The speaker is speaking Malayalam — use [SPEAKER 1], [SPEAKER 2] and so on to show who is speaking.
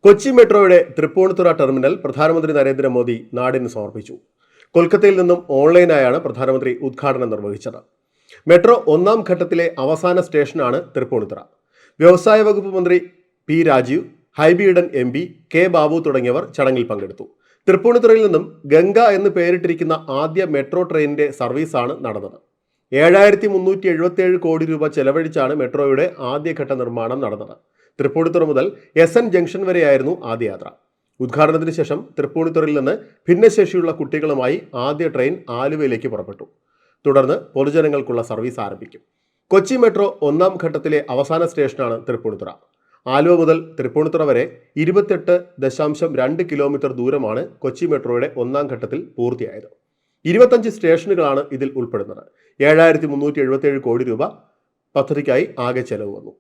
[SPEAKER 1] കൊച്ചി മെട്രോയുടെ തൃപ്പൂണിത്തുറ ടെർമിനൽ പ്രധാനമന്ത്രി നരേന്ദ്രമോദി നാടിന് സമർപ്പിച്ചു. കൊൽക്കത്തയിൽ നിന്നും ഓൺലൈനായാണ് പ്രധാനമന്ത്രി ഉദ്ഘാടനം നിർവഹിച്ചത്. മെട്രോ ഒന്നാം ഘട്ടത്തിലെ അവസാന സ്റ്റേഷനാണ് തൃപ്പൂണിത്തുറ. വ്യവസായ വകുപ്പ് മന്ത്രി P Rajeev, Hibi Eden MP, K Babu തുടങ്ങിയവർ ചടങ്ങിൽ പങ്കെടുത്തു. തൃപ്പൂണിത്തുറയിൽ നിന്നും ഗംഗ എന്ന് പേരിട്ടിരിക്കുന്ന ആദ്യ മെട്രോ ട്രെയിനിന്റെ സർവീസാണ് നടന്നത്. 7377 കോടി രൂപ ചെലവഴിച്ചാണ് മെട്രോയുടെ ആദ്യഘട്ട നിർമ്മാണം നടന്നത്. തൃപ്പൂണിത്തുറ മുതൽ SN ജംഗ്ഷൻ വരെയായിരുന്നു ആദ്യ യാത്ര. ഉദ്ഘാടനത്തിന് ശേഷം തൃപ്പൂണിത്തുറയിൽ നിന്ന് ഭിന്നശേഷിയുള്ള കുട്ടികളുമായി ആദ്യ ട്രെയിൻ ആലുവയിലേക്ക് പുറപ്പെട്ടു. തുടർന്ന് പൊതുജനങ്ങൾക്കുള്ള സർവീസ് ആരംഭിക്കും. കൊച്ചി മെട്രോ ഒന്നാം ഘട്ടത്തിലെ അവസാന സ്റ്റേഷനാണ് തൃപ്പൂണിത്തുറ. ആലുവ മുതൽ തൃപ്പൂണിത്തുറ വരെ 28.2 കിലോമീറ്റർ ദൂരമാണ് കൊച്ചി മെട്രോയുടെ ഒന്നാം ഘട്ടത്തിൽ പൂർത്തിയായത്. 25 സ്റ്റേഷനുകളാണ് ഇതിൽ ഉൾപ്പെടുന്നത്. 7377 കോടി രൂപ പദ്ധതിക്കായി ആകെ ചെലവ് വന്നു.